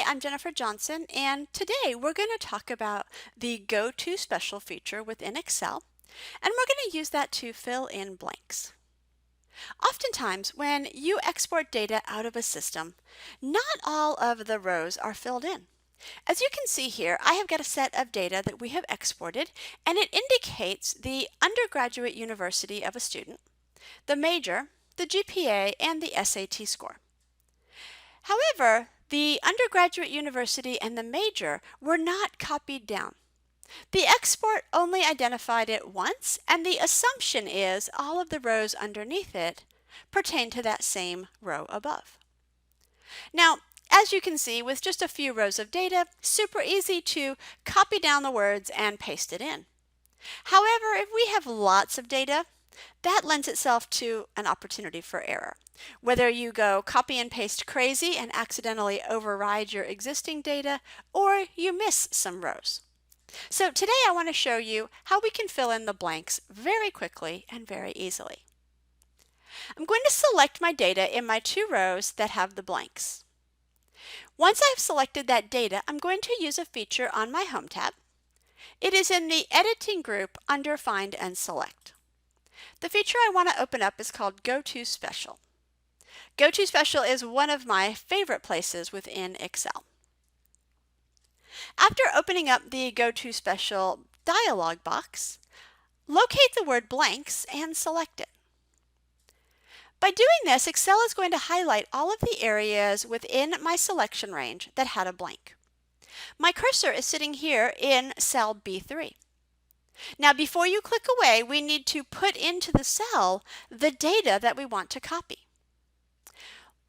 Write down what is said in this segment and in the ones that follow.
Hi, I'm Jennifer Johnson, and today we're going to talk about the GoToSpecial feature within Excel, and we're going to use that to fill in blanks. Oftentimes, when you export data out of a system, not all of the rows are filled in. As you can see here, I have got a set of data that we have exported, and it indicates the undergraduate university of a student, the major, the GPA, and the SAT score. However, the undergraduate university and the major were not copied down. The export only identified it once, and the assumption is all of the rows underneath it pertain to that same row above. Now, as you can see, with just a few rows of data, super easy to copy down the words and paste it in. However, if we have lots of data, that lends itself to an opportunity for error. Whether you go copy and paste crazy and accidentally override your existing data, or you miss some rows. So today I want to show you how we can fill in the blanks very quickly and very easily. I'm going to select my data in my two rows that have the blanks. Once I've selected that data, I'm going to use a feature on my Home tab. It is in the Editing group under Find and Select. The feature I want to open up is called GoToSpecial. GoToSpecial is one of my favorite places within Excel. After opening up the GoToSpecial dialog box, locate the word blanks and select it. By doing this, Excel is going to highlight all of the areas within my selection range that had a blank. My cursor is sitting here in cell B3. Now, before you click away, we need to put into the cell the data that we want to copy.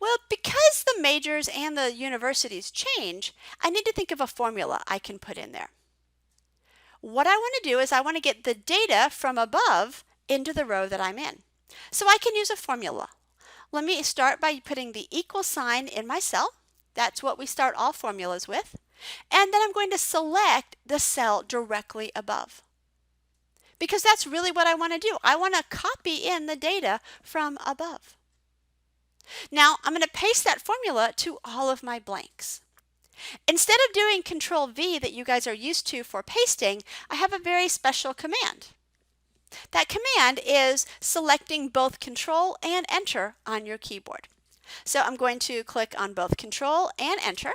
Well, because the majors and the universities change, I need to think of a formula I can put in there. What I want to do is I want to get the data from above into the row that I'm in. So I can use a formula. Let me start by putting the equal sign in my cell. That's what we start all formulas with. And then I'm going to select the cell directly above, because that's really what I want to do. I want to copy in the data from above. Now I'm going to paste that formula to all of my blanks. Instead of doing Control V that you guys are used to for pasting, I have a very special command. That command is selecting both Control and Enter on your keyboard. So I'm going to click on both Control and Enter,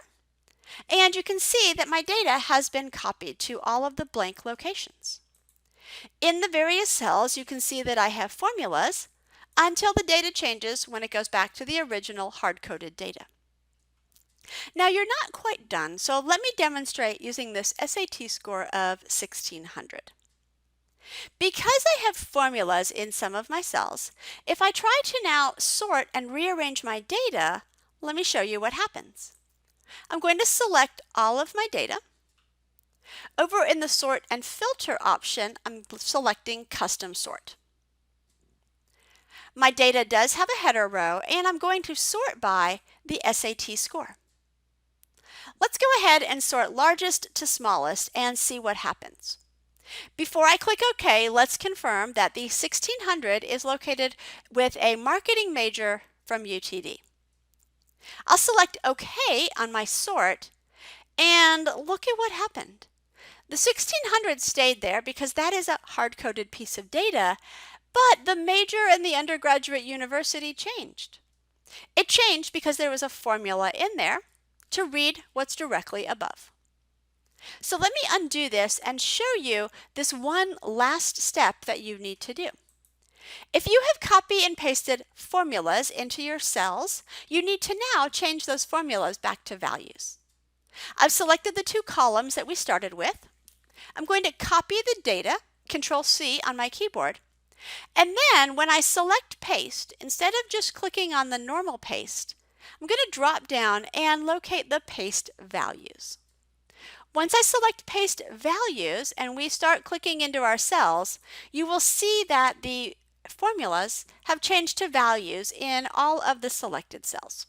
and you can see that my data has been copied to all of the blank locations. In the various cells, you can see that I have formulas until the data changes when it goes back to the original hard-coded data. Now you're not quite done, so let me demonstrate using this SAT score of 1600. Because I have formulas in some of my cells, if I try to now sort and rearrange my data, let me show you what happens. I'm going to select all of my data. Over in the Sort and Filter option, I'm selecting Custom Sort. My data does have a header row, and I'm going to sort by the SAT score. Let's go ahead and sort largest to smallest and see what happens. Before I click OK, let's confirm that the 1600 is located with a marketing major from UTD. I'll select OK on my sort, and look at what happened. The 1600 stayed there because that is a hard-coded piece of data, but the major and the undergraduate university changed. It changed because there was a formula in there to read what's directly above. So let me undo this and show you this one last step that you need to do. If you have copy and pasted formulas into your cells, you need to now change those formulas back to values. I've selected the two columns that we started with. I'm going to copy the data, Control C on my keyboard, and then when I select paste, instead of just clicking on the normal paste, I'm going to drop down and locate the paste values. Once I select paste values and we start clicking into our cells, you will see that the formulas have changed to values in all of the selected cells.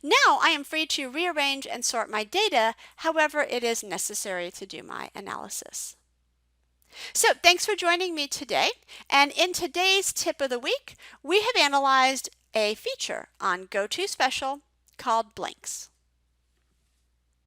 Now I am free to rearrange and sort my data however it is necessary to do my analysis. So thanks for joining me today, and in today's tip of the week, we have analyzed a feature on GoToSpecial called blanks.